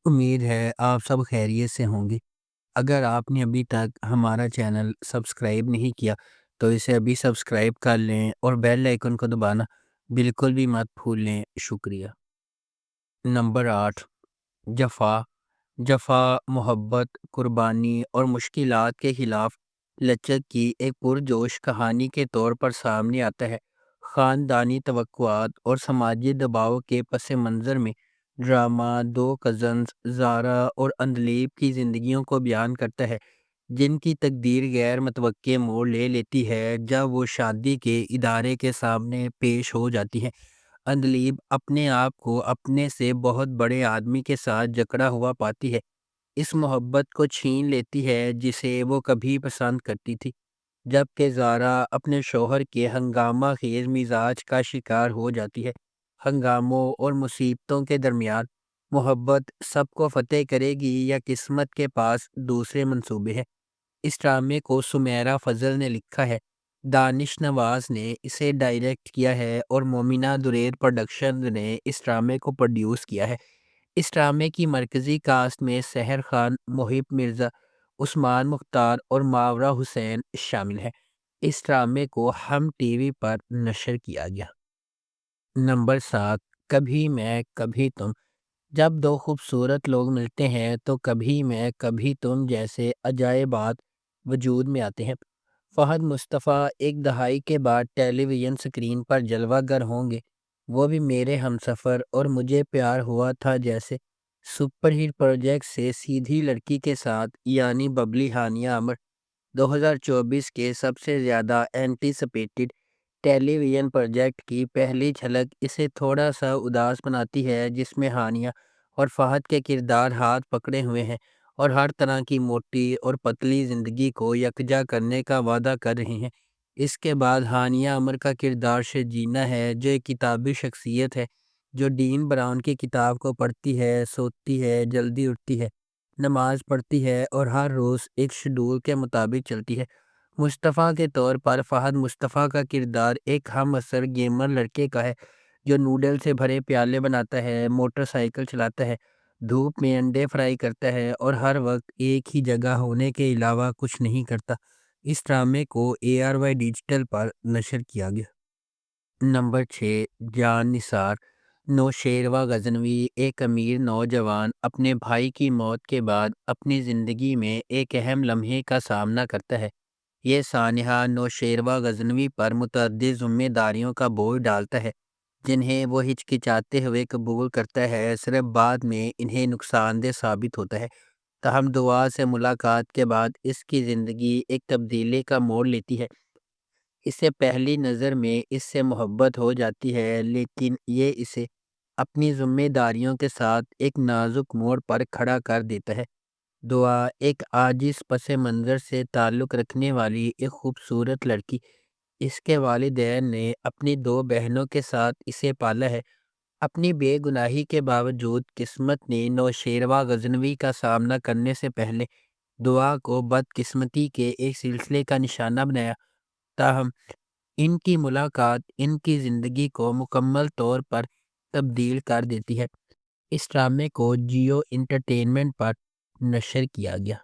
امید ہے آپ سب خیریت سے ہوں گے۔ اگر آپ نے ابھی تک ہمارا چینل سبسکرائب نہیں کیا تو اسے ابھی سبسکرائب کر لیں اور بیل آئیکن کو دبانا بالکل بھی مت بھولیں۔ شکریہ۔ نمبر 8، جفا۔ جفا محبت، قربانی اور مشکلات کے خلاف لچک کی ایک پرجوش کہانی کے طور پر سامنے آتا ہے۔ خاندانی توقعات اور سماجی دباؤ کے پس منظر میں ڈرامہ دو کزنز زارا اور اندلیب کی زندگیوں کو بیان کرتا ہے، جن کی تقدیر غیر متوقع موڑ لے لیتی ہے جب وہ شادی کے ادارے کے سامنے پیش ہو جاتی ہے۔ اندلیب اپنے آپ کو اپنے سے بہت بڑے آدمی کے ساتھ جکڑا ہوا پاتی ہے، اس محبت کو چھین لیتی ہے جسے وہ کبھی پسند کرتی تھی، جبکہ زارا اپنے شوہر کے ہنگامہ خیز مزاج کا شکار ہو جاتی ہے۔ ہنگاموں اور مصیبتوں کے درمیان محبت سب کو فتح کرے گی یا قسمت کے پاس دوسرے منصوبے ہیں؟ اس ڈرامے کو سمیرہ فضل نے لکھا ہے، دانش نواز نے اسے ڈائریکٹ کیا ہے اور مومنہ دریر پروڈکشنز نے اس ڈرامے کو پروڈیوس کیا ہے۔ اس ڈرامے کی مرکزی کاسٹ میں سحر خان، محب مرزا، عثمان مختار اور ماورا حسین شامل ہیں۔ اس ڈرامے کو ہم ٹی وی پر نشر کیا گیا۔ نمبر 7، کبھی میں کبھی تم۔ جب دو خوبصورت لوگ ملتے ہیں تو کبھی میں کبھی تم جیسے عجائبات وجود میں آتے ہیں۔ فہد مصطفیٰ ایک دہائی کے بعد ٹیلی ویژن سکرین پر جلوہ گر ہوں گے، وہ بھی میرے ہمسفر اور مجھے پیار ہوا تھا جیسے سپر ہٹ پروجیکٹ سے سیدھی لڑکی کے ساتھ، یعنی ببلی ہانیہ عمر، 2024 کے سب سے زیادہ اینٹیسپیٹڈ ٹیلی ویژن پروجیکٹ کی پہلی جھلک اسے تھوڑا سا اداس بناتی ہے، جس میں ہانیہ اور فہد کے کردار ہاتھ پکڑے ہوئے ہیں اور ہر طرح کی موٹی اور پتلی زندگی کو یکجا کرنے کا وعدہ کر رہے ہیں۔ اس کے بعد ہانیہ عمر کا کردار شجینہ ہے، جو ایک کتابی شخصیت ہے جو ڈین براؤن کی کتاب کو پڑھتی ہے، سوتی ہے، جلدی اٹھتی ہے، نماز پڑھتی ہے اور ہر روز ایک شیڈول کے مطابق چلتی ہے۔ مصطفیٰ کے طور پر فہد مصطفیٰ کا کردار ایک ہم عصر گیمر لڑکے کا ہے جو نوڈل سے بھرے پیالے بناتا ہے، موٹر سائیکل چلاتا ہے، دھوپ میں انڈے فرائی کرتا ہے اور ہر وقت ایک ہی جگہ ہونے کے علاوہ کچھ نہیں کرتا۔ اس ڈرامے کو ARY ڈیجیٹل پر نشر کیا گیا۔ نمبر 6، جان نثار۔ نوشیروہ غزنوی ایک امیر نوجوان اپنے بھائی کی موت کے بعد اپنی زندگی میں ایک اہم لمحے کا سامنا کرتا ہے۔ یہ سانحہ نوشیروہ غزنوی پر متعدد ذمہ داریوں کا بوجھ ڈالتا ہے، جنہیں وہ ہچکچاتے ہوئے قبول کرتا ہے، صرف بعد میں انہیں نقصان دہ ثابت ہوتا ہے۔ تاہم دعا سے ملاقات کے بعد اس کی زندگی ایک تبدیلی کا موڑ لیتی ہے۔ اسے پہلی نظر میں اس سے محبت ہو جاتی ہے، لیکن یہ اسے اپنی ذمہ داریوں کے ساتھ ایک نازک موڑ پر کھڑا کر دیتا ہے۔ دعا ایک عاجز پس منظر سے تعلق رکھنے والی ایک خوبصورت لڑکی، اس کے والدین نے اپنی دو بہنوں کے ساتھ اسے پالا ہے۔ اپنی بے گناہی کے باوجود قسمت نے نوشیروہ غزنوی کا سامنا کرنے سے پہلے دعا کو بدقسمتی کے ایک سلسلے کا نشانہ بنایا۔ تاہم ان کی ملاقات ان کی زندگی کو مکمل طور پر تبدیل کر دیتی ہے۔ اس ڈرامے کو جیو انٹرٹینمنٹ پر نشر کیا گیا۔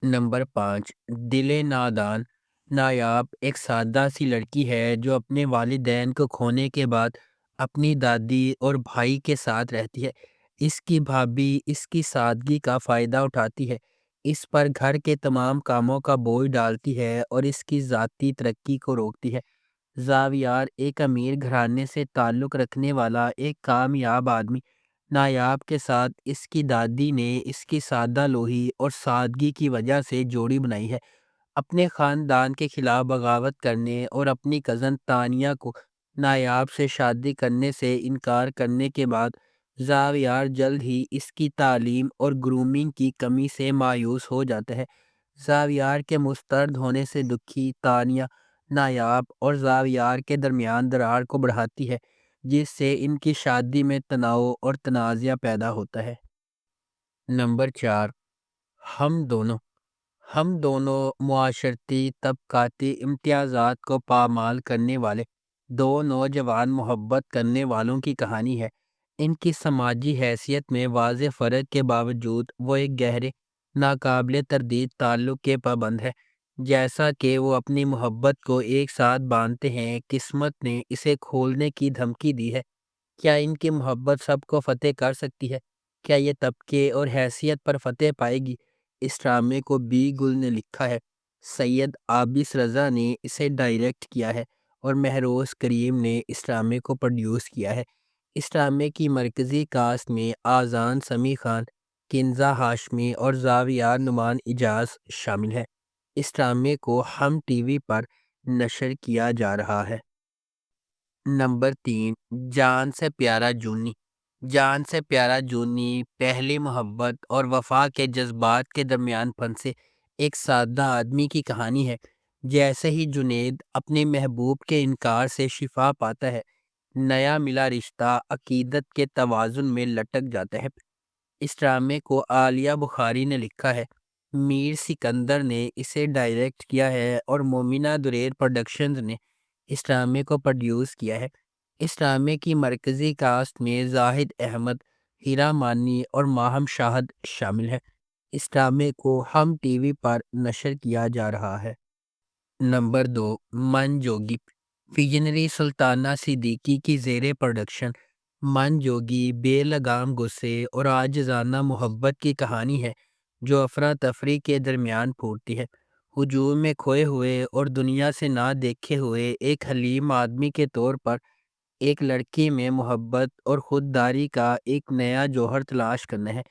نمبر 5، دل نادان۔ نایاب ایک سادہ سی لڑکی ہے جو اپنے والدین کو کھونے کے بعد اپنی دادی اور بھائی کے ساتھ رہتی ہے۔ اس کی بھابھی اس کی سادگی کا فائدہ اٹھاتی ہے، اس پر گھر کے تمام کاموں کا بوجھ ڈالتی ہے اور اس کی ذاتی ترقی کو روکتی ہے۔ زاویار ایک امیر گھرانے سے تعلق رکھنے والا ایک کامیاب آدمی، نایاب کے ساتھ اس کی دادی نے اس کی سادہ لوہی اور سادگی کی وجہ سے جوڑی بنائی ہے۔ اپنے خاندان کے خلاف بغاوت کرنے اور اپنی کزن تانیہ کو نایاب سے شادی کرنے سے انکار کرنے کے بعد زاویار جلد ہی اس کی تعلیم اور گرومنگ کی کمی سے مایوس ہو جاتا ہے۔ زاویار کے مسترد ہونے سے دکھی تانیہ نایاب اور زاویار کے درمیان درار کو بڑھاتی ہے، جس سے ان کی شادی میں تناؤ اور تنازعہ پیدا ہوتا ہے۔ نمبر 4، ہم دونوں۔ ہم دونوں معاشرتی طبقاتی امتیازات کو پامال کرنے والے دو نوجوان محبت کرنے والوں کی کہانی ہے۔ ان کی سماجی حیثیت میں واضح فرق کے باوجود وہ ایک گہرے ناقابل تردید تعلق کے پابند ہے۔ جیسا کہ وہ اپنی محبت کو ایک ساتھ باندھتے ہیں، قسمت نے اسے کھولنے کی دھمکی دی ہے۔ کیا ان کی محبت سب کو فتح کر سکتی ہے؟ کیا یہ طبقے اور حیثیت پر فتح پائے گی؟ اس ڈرامے کو بی گل نے لکھا ہے، سید عابس رضا نے اسے ڈائریکٹ کیا ہے اور مہروز کریم نے اس ڈرامے کو پروڈیوس کیا ہے۔ اس ڈرامے کی مرکزی کاسٹ میں آذان سمیع خان، کنزا ہاشمی اور زاویار نعمان اجاز شامل ہیں۔ اس ڈرامے کو ہم ٹی وی پر نشر کیا جا رہا ہے۔ نمبر 3، جان سے پیارا جونی۔ جان سے پیارا جونی پہلی محبت اور وفا کے جذبات کے درمیان پھنسے ایک سادہ آدمی کی کہانی ہے۔ جیسے ہی جنید اپنے محبوب کے انکار سے شفا پاتا ہے، نیا ملا رشتہ عقیدت کے توازن میں لٹک جاتا ہے۔ اس ڈرامے کو عالیہ بخاری نے لکھا ہے، میر سکندر نے اسے ڈائریکٹ کیا ہے اور مومنہ دریر پروڈکشنز نے اس ڈرامے کو پروڈیوس کیا ہے۔ اس ڈرامے کی مرکزی کاسٹ میں زاہد احمد، ہیرا مانی اور ماہم شاہد شامل ہیں۔ اس ڈرامے کو ہم ٹی وی پر نشر کیا جا رہا ہے۔ نمبر 2، من جوگی۔ ویژنری سلطانہ صدیقی کی زیر پروڈکشن من جوگی بے لگام غصے اور عاجزانہ محبت کی کہانی ہے جو افراتفری کے درمیان پھوٹتی ہے۔ ہجوم میں کھوئے ہوئے اور دنیا سے نہ دیکھے ہوئے ایک حلیم آدمی کے طور پر ایک لڑکی میں محبت اور خودداری کا ایک نیا جوہر تلاش کرنا ہے۔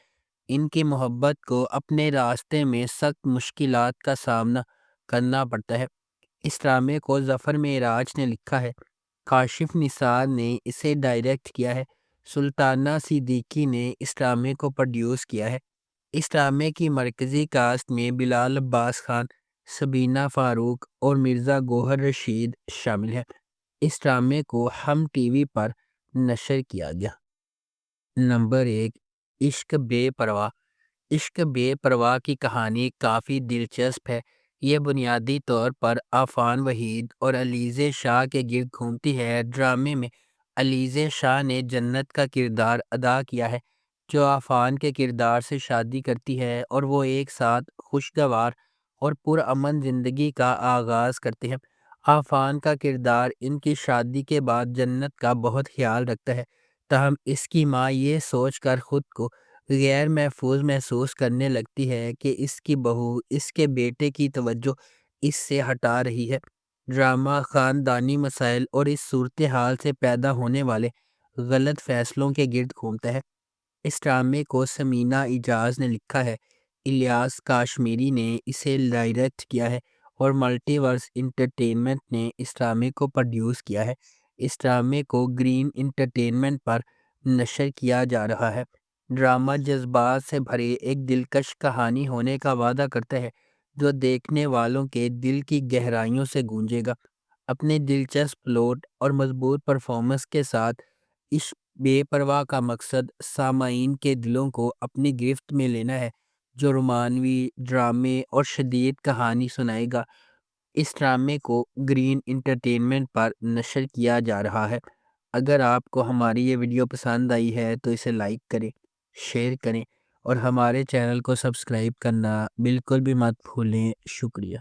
ان کی محبت کو اپنے راستے میں سخت مشکلات کا سامنا کرنا پڑتا ہے۔ اس ڈرامے کو ظفر معراج نے لکھا ہے، کاشف نثار نے اسے ڈائریکٹ کیا ہے، سلطانہ صدیقی نے اس ڈرامے کو پروڈیوس کیا ہے۔ اس ڈرامے کی مرکزی کاسٹ میں بلال عباس خان، سبینہ فاروق اور مرزا گوہر رشید شامل ہیں۔ اس ڈرامے کو ہم ٹی وی پر نشر کیا گیا۔ نمبر 1، عشق بے پرواہ۔ عشق بے پرواہ کی کہانی کافی دلچسپ ہے۔ یہ بنیادی طور پر عفان وحید اور علیزے شاہ کے گرد گھومتی ہے۔ ڈرامے میں علیزے شاہ نے جنت کا کردار ادا کیا ہے جو عفان کے کردار سے شادی کرتی ہے اور وہ ایک ساتھ خوشگوار اور پرامن زندگی کا آغاز کرتے ہیں۔ عفان کا کردار ان کی شادی کے بعد جنت کا بہت خیال رکھتا ہے، تاہم اس کی ماں یہ سوچ کر خود کو غیر محفوظ محسوس کرنے لگتی ہے کہ اس کی بہو اس کے بیٹے کی توجہ اس سے ہٹا رہی ہے۔ ڈرامہ خاندانی مسائل اور اس صورتحال سے پیدا ہونے والے غلط فیصلوں کے گرد گھومتا ہے۔ اس ڈرامے کو سمینہ اجاز نے لکھا ہے، الیاس کاشمیری نے اسے ڈائریکٹ کیا ہے اور ملٹی ورس انٹرٹینمنٹ نے اس ڈرامے کو پروڈیوس کیا ہے۔ اس ڈرامے کو گرین انٹرٹینمنٹ پر نشر کیا جا رہا ہے۔ ڈرامہ جذبات سے بھرے ایک دلکش کہانی ہونے کا وعدہ کرتا ہے جو دیکھنے والوں کے دل کی گہرائیوں سے گونجے گا۔ اپنے دلچسپ پلوٹ اور مضبوط پرفارمنس کے ساتھ عشق بے پرواہ کا مقصد سامعین کے دلوں کو اپنی گرفت میں لینا ہے، جو رومانوی ڈرامے اور شدید کہانی سنائے گا۔ اس ڈرامے کو گرین انٹرٹینمنٹ پر نشر کیا جا رہا ہے۔ اگر آپ کو ہماری یہ ویڈیو پسند آئی ہے تو اسے لائک کریں، شیئر کریں اور ہمارے چینل کو سبسکرائب کرنا بالکل بھی مت بھولیں۔ شکریہ۔